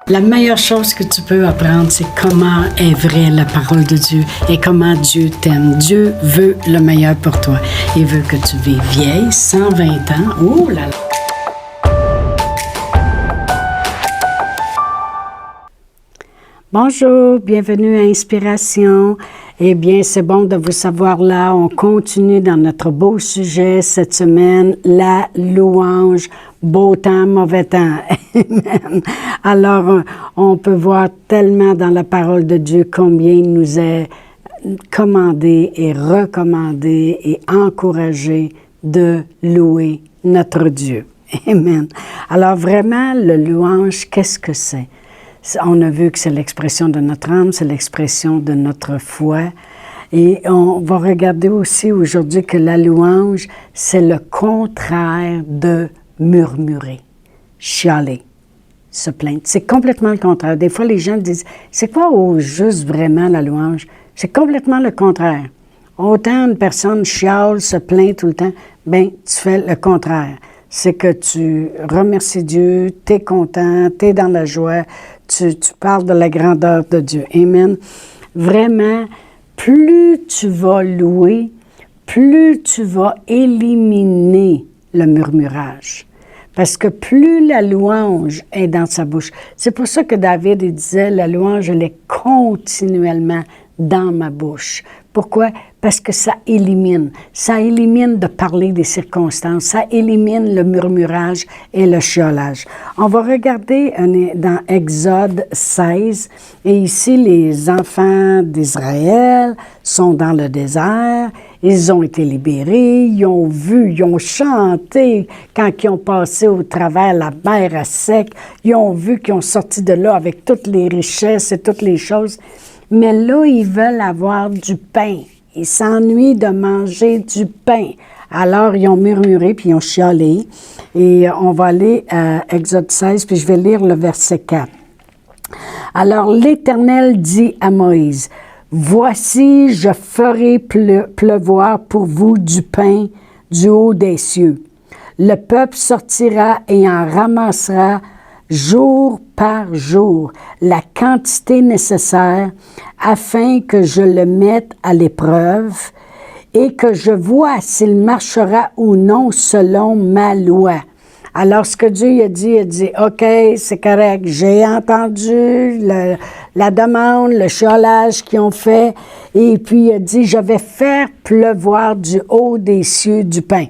La meilleure chose que tu peux apprendre, c'est comment est vraie la parole de Dieu et comment Dieu t'aime. Dieu veut le meilleur pour toi. Il veut que tu vives vieille, 120 ans. Oh là là! Bonjour, bienvenue à Inspiration. Eh bien, c'est bon de vous savoir là. On continue dans notre beau sujet cette semaine, la louange. Beau temps, mauvais temps. Amen. Alors, on peut voir tellement dans la parole de Dieu combien il nous est commandé et recommandé et encouragé de louer notre Dieu. Amen. Alors, vraiment, le louange, qu'est-ce que c'est? On a vu que c'est l'expression de notre âme, c'est l'expression de notre foi. Et on va regarder aussi aujourd'hui que la louange, c'est le contraire de murmurer, chialer, se plaindre. C'est complètement le contraire. Des fois, les gens disent, c'est quoi au juste vraiment la louange? C'est complètement le contraire. Autant une personne chiale, se plaint tout le temps, bien, tu fais le contraire. C'est que tu remercies Dieu, tu es content, tu es dans la joie, tu parles de la grandeur de Dieu. Amen. Vraiment, plus tu vas louer, plus tu vas éliminer le murmurage. Parce que plus la louange est dans sa bouche. C'est pour ça que David il disait, la louange, elle est continuellement dans ma bouche. Pourquoi? Parce que ça élimine. Ça élimine de parler des circonstances. Ça élimine le murmurage et le chiolage. On va regarder dans Exode 16. Et ici, les enfants d'Israël sont dans le désert. Ils ont été libérés. Ils ont vu, ils ont chanté quand ils ont passé au travers la mer à sec. Ils ont vu qu'ils ont sorti de là avec toutes les richesses et toutes les choses. Mais là, ils veulent avoir du pain. Ils s'ennuient de manger du pain. Alors, ils ont murmuré, puis ils ont chialé. Et on va aller à Exode 16, puis je vais lire le verset 4. Alors, l'Éternel dit à Moïse, « Voici, je ferai pleuvoir pour vous du pain du haut des cieux. Le peuple sortira et en ramassera jour par jour la quantité nécessaire afin que je le mette à l'épreuve et que je vois s'il marchera ou non selon ma loi. » Alors, ce que Dieu a dit, « OK, c'est correct, j'ai entendu la demande, le chiolage qu'ils ont fait, et puis il a dit, je vais faire pleuvoir du haut des cieux du pain. »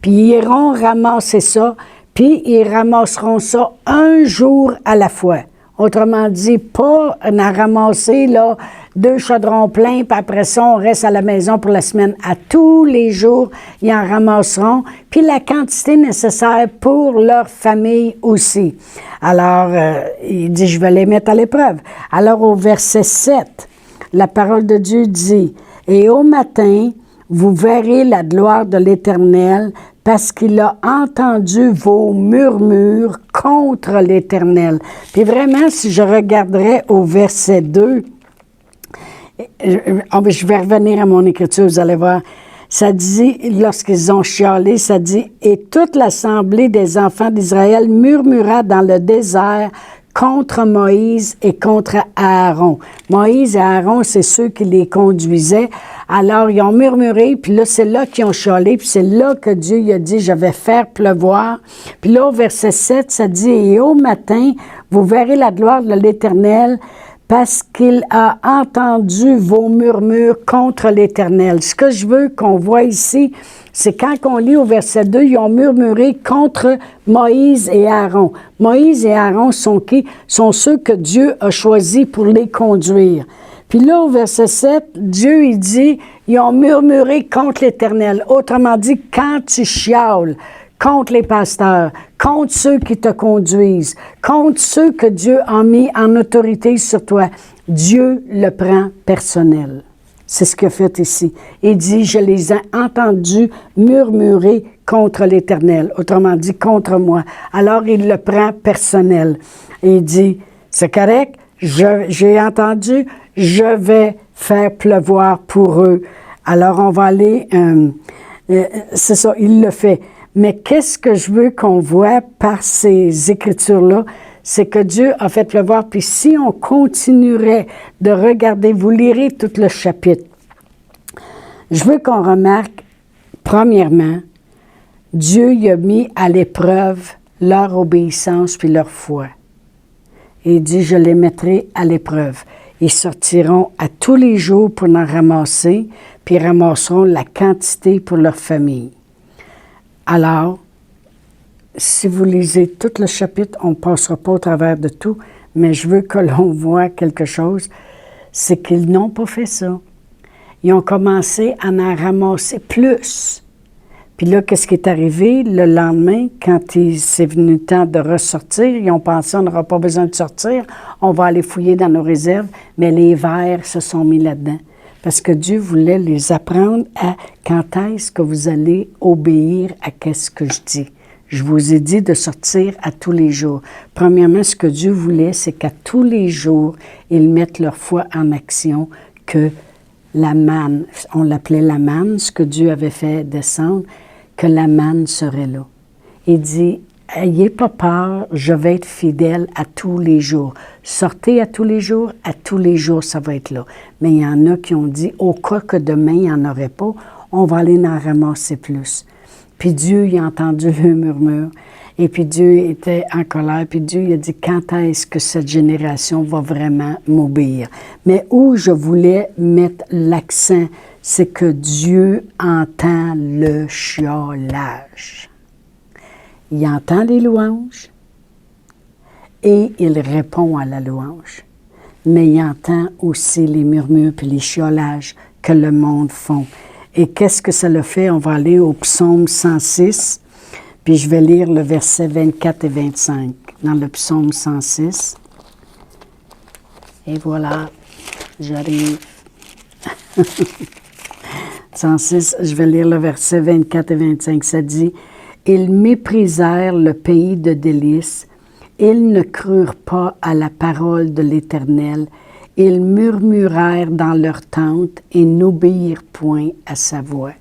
Puis ils iront ramasser ça, puis ils ramasseront ça un jour à la fois. Autrement dit, pas en ramasser là, 2 chaudrons pleins, puis après ça, on reste à la maison pour la semaine. À tous les jours, ils en ramasseront, puis la quantité nécessaire pour leur famille aussi. Alors, il dit, je vais les mettre à l'épreuve. Alors, au verset 7, la parole de Dieu dit, « Et au matin, vous verrez la gloire de l'Éternel, parce qu'il a entendu vos murmures contre l'Éternel. » Puis vraiment, si je regarderais au verset 2, je vais revenir à mon écriture, vous allez voir. Ça dit, lorsqu'ils ont chialé, ça dit, « Et toute l'assemblée des enfants d'Israël murmura dans le désert contre Moïse et contre Aaron. » Moïse et Aaron, c'est ceux qui les conduisaient. Alors, ils ont murmuré, puis là, c'est là qu'ils ont chialé, puis c'est là que Dieu il a dit, « Je vais faire pleuvoir. » Puis là, au verset 7, ça dit, « Et au matin, vous verrez la gloire de l'Éternel, parce qu'il a entendu vos murmures contre l'Éternel. » Ce que je veux qu'on voit ici, c'est quand on lit au verset 2, ils ont murmuré contre Moïse et Aaron. Moïse et Aaron sont qui? Sont ceux que Dieu a choisis pour les conduire. Puis là, au verset 7, Dieu, il dit, ils ont murmuré contre l'Éternel. Autrement dit, quand tu chiales contre les pasteurs, contre ceux qui te conduisent, contre ceux que Dieu a mis en autorité sur toi, Dieu le prend personnel. C'est ce qu'il a fait ici. Il dit, je les ai entendus murmurer contre l'Éternel. Autrement dit, contre moi. Alors, il le prend personnel. Et il dit, c'est correct, j'ai entendu, je vais faire pleuvoir pour eux. Alors, on va aller, c'est ça, il le fait. Mais qu'est-ce que je veux qu'on voit par ces écritures-là? c'est que Dieu a fait pleuvoir. Puis si on continuerait de regarder, vous lirez tout le chapitre. Je veux qu'on remarque, premièrement, Dieu y a mis à l'épreuve leur obéissance puis leur foi. Et il dit, je les mettrai à l'épreuve. Ils sortiront à tous les jours pour en ramasser, puis ramasseront la quantité pour leur famille. Alors, si vous lisez tout le chapitre, on ne passera pas au travers de tout, mais je veux que l'on voit quelque chose, c'est qu'ils n'ont pas fait ça. Ils ont commencé à en ramasser plus. Puis là, qu'est-ce qui est arrivé? Le lendemain, quand c'est venu le temps de ressortir, ils ont pensé, on n'aura pas besoin de sortir, on va aller fouiller dans nos réserves, mais les vers se sont mis là-dedans. Parce que Dieu voulait les apprendre à quand est-ce que vous allez obéir à qu'est-ce que je dis. Je vous ai dit de sortir à tous les jours. Premièrement, ce que Dieu voulait, c'est qu'à tous les jours, ils mettent leur foi en action, que la manne, on l'appelait la manne, ce que Dieu avait fait descendre, que la manne serait là. Il dit, ayez pas peur, je vais être fidèle à tous les jours. Sortez à tous les jours ça va être là. Mais il y en a qui ont dit, au cas que demain, il n'y en aurait pas, on va aller en ramasser plus. Puis Dieu, il a entendu le murmure. Et puis Dieu était en colère. Puis Dieu, il a dit, quand est-ce que cette génération va vraiment m'obéir? Mais où je voulais mettre l'accent, c'est que Dieu entend le chiolage. Il entend les louanges et il répond à la louange. Mais il entend aussi les murmures et les chiolages que le monde font. Et qu'est-ce que ça le fait? On va aller au psaume 106, puis je vais lire le verset 24 et 25 dans le psaume 106. Et voilà, j'arrive. 106, je vais lire le verset 24 et 25. Ça dit, « Ils méprisèrent le pays de délices, ils ne crurent pas à la parole de l'Éternel, ils murmurèrent dans leur tente et n'obéirent point à sa voix. »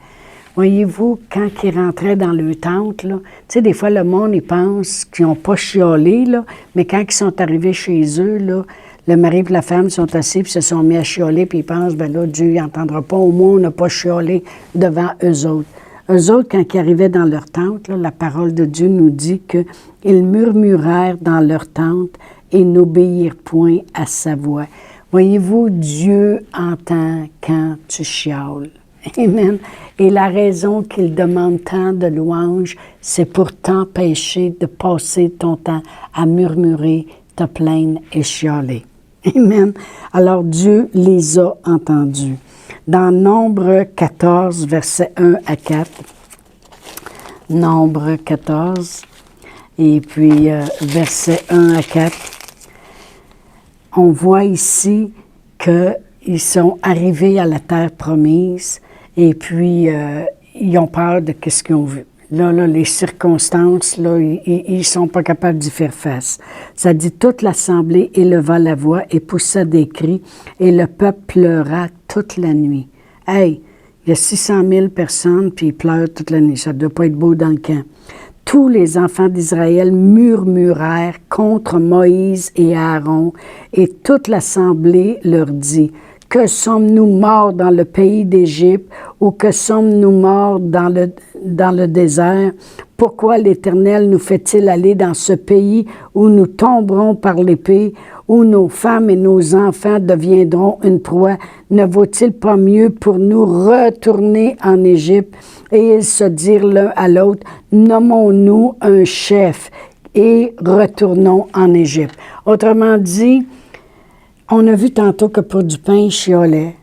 Voyez-vous, quand ils rentraient dans leur tente, là, tu sais, des fois, le monde, ils pense qu'ils n'ont pas chiolé, là, mais quand ils sont arrivés chez eux, là, le mari et la femme sont assis puis se sont mis à chialer, puis ils pensent, ben là, Dieu n'entendra pas, au moins on n'a pas chiolé devant eux autres. Eux autres, quand ils arrivaient dans leur tente, là, la parole de Dieu nous dit qu'ils murmurèrent dans leur tente et n'obéirent point à sa voix. Voyez-vous, Dieu entend quand tu chiales. Amen. Et la raison qu'il demande tant de louanges, c'est pour t'empêcher de passer ton temps à murmurer, te plaindre et chialer. Amen. Alors Dieu les a entendus. Dans Nombre 14, versets 1 à 4, Nombre 14, et puis versets 1 à 4, on voit ici qu'ils sont arrivés à la terre promise et puis ils ont peur de ce qu'ils ont vu. Là, les circonstances, là, ils ne sont pas capables d'y faire face. Ça dit, toute l'assemblée éleva la voix et poussa des cris, et le peuple pleura toute la nuit. Hey, il y a 600 000 personnes, puis ils pleurent toute la nuit. Ça ne doit pas être beau dans le camp. Tous les enfants d'Israël murmurèrent contre Moïse et Aaron, et toute l'assemblée leur dit, « Que sommes-nous morts dans le pays d'Égypte, ou que sommes-nous morts dans le désert? Pourquoi l'Éternel nous fait-il aller dans ce pays où nous tomberons par l'épée, où nos femmes et nos enfants deviendront une proie? Ne vaut-il pas mieux pour nous retourner en Égypte? » Et ils se dirent l'un à l'autre, « Nommons-nous un chef et retournons en Égypte. » Autrement dit, on a vu tantôt que pour du pain, ils chiolaient.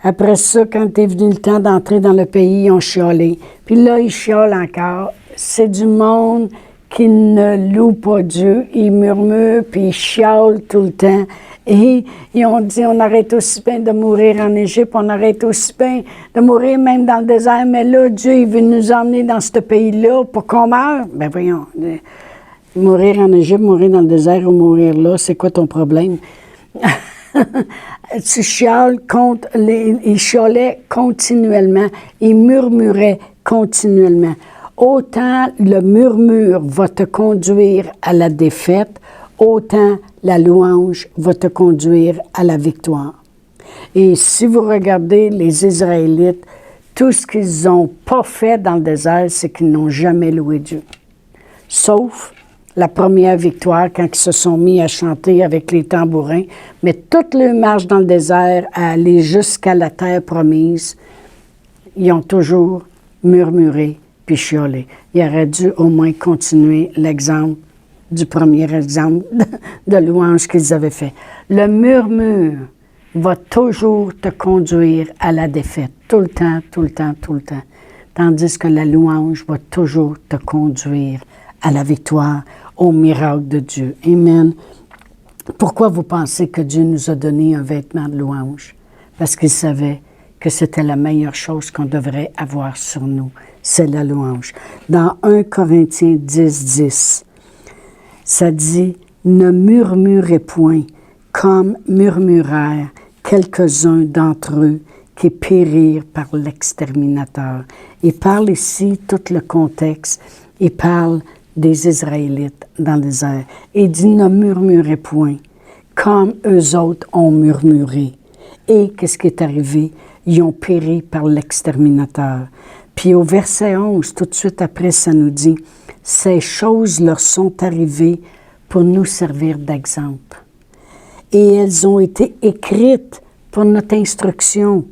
Après ça, quand est venu le temps d'entrer dans le pays, ils ont chiolé. Puis là, ils chiolent encore. C'est du monde qui ne loue pas Dieu. Ils murmurent, puis ils chiolent tout le temps. Et ils ont dit, on arrête aussi bien de mourir en Égypte, on arrête aussi bien de mourir même dans le désert. Mais là, Dieu, il veut nous emmener dans ce pays-là pour qu'on meure. Ben voyons, mourir en Égypte, mourir dans le désert ou mourir là, c'est quoi ton problème? Tu chiales contre ils chialaient continuellement, ils murmuraient continuellement. Autant le murmure va te conduire à la défaite, autant la louange va te conduire à la victoire. Et si vous regardez les Israélites, tout ce qu'ils n'ont pas fait dans le désert, c'est qu'ils n'ont jamais loué Dieu. Sauf la première victoire, quand ils se sont mis à chanter avec les tambourins. Mais toute leur marche dans le désert, à aller jusqu'à la terre promise, ils ont toujours murmuré puis chiolé. Ils auraient dû au moins continuer l'exemple du premier exemple de louange qu'ils avaient fait. Le murmure va toujours te conduire à la défaite, tout le temps, tout le temps, tout le temps. Tandis que la louange va toujours te conduire à la victoire, au miracle de Dieu. Amen. Pourquoi vous pensez que Dieu nous a donné un vêtement de louange? Parce qu'il savait que c'était la meilleure chose qu'on devrait avoir sur nous, c'est la louange. Dans 1 Corinthiens 10, ça dit « Ne murmurez point, comme murmurèrent quelques-uns d'entre eux qui périrent par l'exterminateur. » Il parle ici, tout le contexte, il parle des Israélites dans le désert. Il dit « Ne murmurez point, comme eux autres ont murmuré. » Et qu'est-ce qui est arrivé? Ils ont péri par l'exterminateur. Puis au verset 11, tout de suite après, ça nous dit « Ces choses leur sont arrivées pour nous servir d'exemple. Et elles ont été écrites pour notre instruction,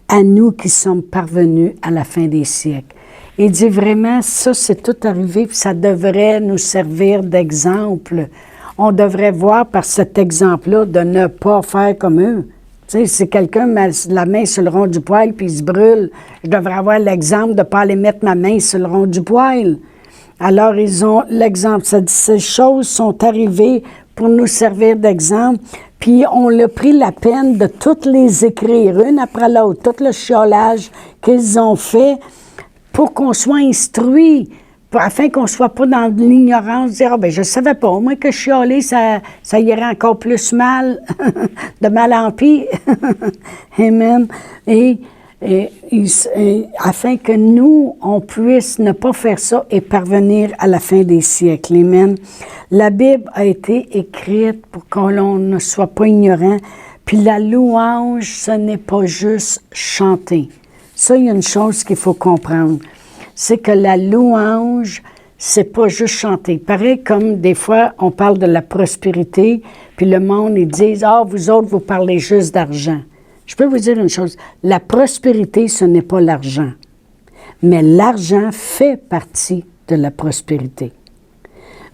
à nous qui sommes parvenus à la fin des siècles. » Il dit vraiment, ça c'est tout arrivé, puis ça devrait nous servir d'exemple. On devrait voir par cet exemple-là de ne pas faire comme eux. Tu sais, si quelqu'un met la main sur le rond du poêle puis il se brûle, je devrais avoir l'exemple de ne pas aller mettre ma main sur le rond du poêle. Alors, ils ont l'exemple. Ça dit, ces choses sont arrivées pour nous servir d'exemple. Puis, on a pris la peine de toutes les écrire, une après l'autre, tout le chiolage qu'ils ont fait pour qu'on soit instruit, afin qu'on ne soit pas dans l'ignorance, dire « Ah, ben je ne savais pas, au moins que chialer, ça irait encore plus mal, de mal en pis. » Amen. Et afin que nous, on puisse ne pas faire ça et parvenir à la fin des siècles. Amen. La Bible a été écrite pour qu'on ne soit pas ignorant. Puis la louange, ce n'est pas juste chanter. Ça, il y a une chose qu'il faut comprendre. C'est que la louange, c'est pas juste chanter. Pareil comme des fois, on parle de la prospérité, puis le monde, ils disent « Ah, vous autres, vous parlez juste d'argent. » Je peux vous dire une chose, la prospérité, ce n'est pas l'argent. Mais l'argent fait partie de la prospérité.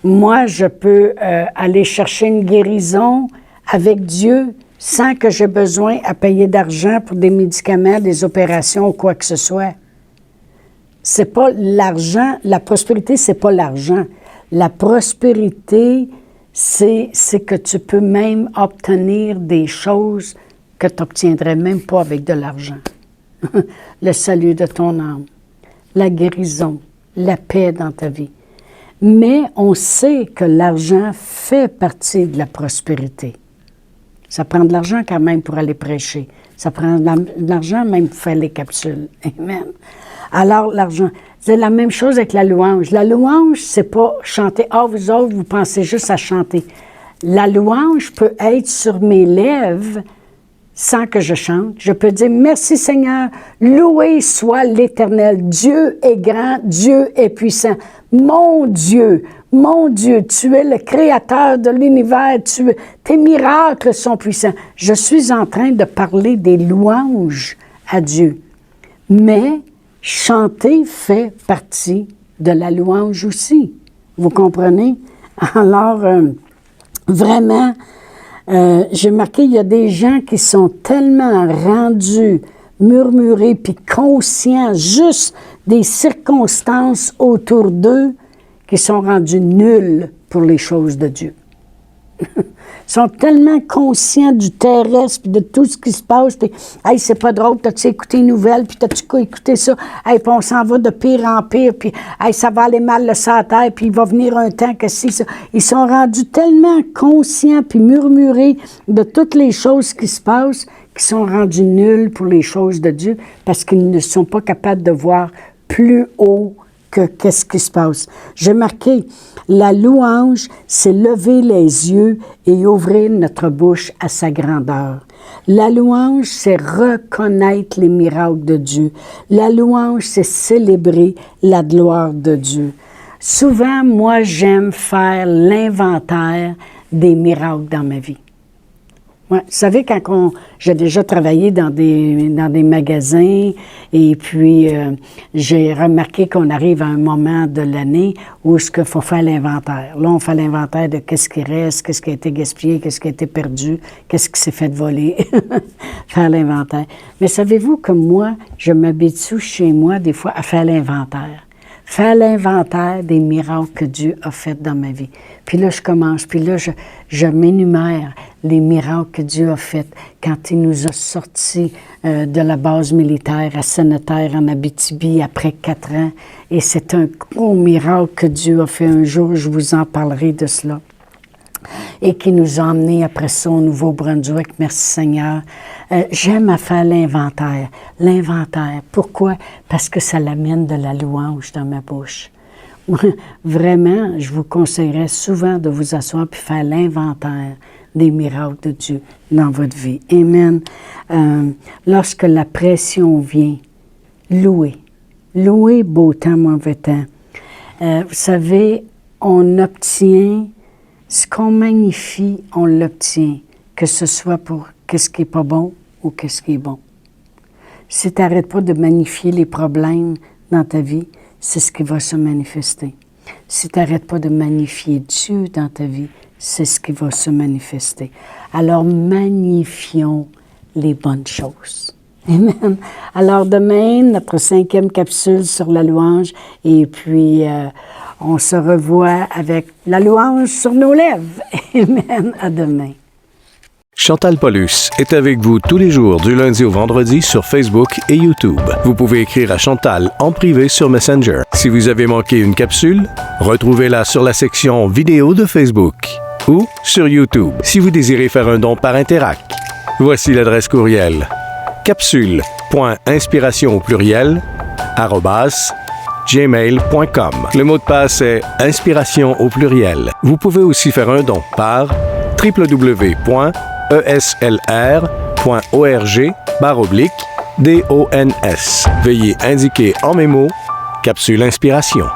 Moi, je peux aller chercher une guérison avec Dieu sans que j'ai besoin à payer d'argent pour des médicaments, des opérations ou quoi que ce soit. C'est pas l'argent, la prospérité, c'est pas l'argent. La prospérité, c'est que tu peux même obtenir des choses que tu n'obtiendrais même pas avec de l'argent. Le salut de ton âme, la guérison, la paix dans ta vie. Mais on sait que l'argent fait partie de la prospérité. Ça prend de l'argent quand même pour aller prêcher. Ça prend de l'argent même pour faire les capsules. Amen. Alors, l'argent, c'est la même chose avec la louange. La louange, c'est pas chanter. Ah, vous autres, vous pensez juste à chanter. La louange peut être sur mes lèvres sans que je chante. Je peux dire, merci Seigneur, loué soit l'Éternel. Dieu est grand, Dieu est puissant. Mon Dieu, tu es le créateur de l'univers, tes miracles sont puissants. Je suis en train de parler des louanges à Dieu. Mais chanter fait partie de la louange aussi. Vous comprenez? Alors, vraiment, j'ai remarqué, il y a des gens qui sont tellement rendus, murmurés, puis conscients juste des circonstances autour d'eux, qui sont rendus nuls pour les choses de Dieu. Ils sont tellement conscients du terrestre, puis de tout ce qui se passe, puis « Hey, c'est pas drôle, t'as-tu écouté les nouvelles, puis t'as-tu écouté ça? Hey, puis on s'en va de pire en pire, puis hey, ça va aller mal le sang à terre, puis il va venir un temps que si ça... » Ils sont rendus tellement conscients, puis murmurés de toutes les choses qui se passent, qu'ils sont rendus nuls pour les choses de Dieu, parce qu'ils ne sont pas capables de voir plus haut qu'est-ce qui se passe. J'ai marqué, la louange, c'est lever les yeux et ouvrir notre bouche à sa grandeur. La louange, c'est reconnaître les miracles de Dieu. La louange, c'est célébrer la gloire de Dieu. Souvent, moi, j'aime faire l'inventaire des miracles dans ma vie. Ouais, vous savez, j'ai déjà travaillé dans des magasins et puis j'ai remarqué qu'on arrive à un moment de l'année où il faut faire l'inventaire. Là, on fait l'inventaire de qu'est-ce qui reste, qu'est-ce qui a été gaspillé, qu'est-ce qui a été perdu, qu'est-ce qui s'est fait voler. Faire l'inventaire. Mais savez-vous que moi, je m'habitue chez moi des fois à faire l'inventaire. Faire l'inventaire des miracles que Dieu a fait dans ma vie. Puis là, je commence, puis là, je m'énumère les miracles que Dieu a fait quand il nous a sortis de la base militaire à Sainte-Terre en Abitibi après 4 ans. Et c'est un gros miracle que Dieu a fait un jour, je vous en parlerai de cela. Et qui nous a emmenés après ça au Nouveau-Brunswick. Merci Seigneur. J'aime à faire l'inventaire. L'inventaire. Pourquoi? Parce que ça l'amène de la louange dans ma bouche. Vraiment, je vous conseillerais souvent de vous asseoir et faire l'inventaire des miracles de Dieu dans votre vie. Amen. Lorsque la pression vient, louez. Louez beau temps, mauvais temps. Vous savez, on obtient ce qu'on magnifie, on l'obtient, que ce soit pour qu'est-ce qui n'est pas bon ou qu'est-ce qui est bon. Si tu n'arrêtes pas de magnifier les problèmes dans ta vie, c'est ce qui va se manifester. Si tu n'arrêtes pas de magnifier Dieu dans ta vie, c'est ce qui va se manifester. Alors, magnifions les bonnes choses. Amen. Alors, demain, notre 5e capsule sur la louange, et puis on se revoit avec la louange sur nos lèvres. Amen. À demain. Chantal Paulus est avec vous tous les jours du lundi au vendredi sur Facebook et YouTube. Vous pouvez écrire à Chantal en privé sur Messenger. Si vous avez manqué une capsule, retrouvez-la sur la section vidéo de Facebook ou sur YouTube si vous désirez faire un don par Interac. Voici l'adresse courriel capsule.inspiration au pluriel @gmail.com. Le mot de passe est inspiration au pluriel. Vous pouvez aussi faire un don par www.eslr.org/dons. Veuillez indiquer en mémo Capsule Inspiration.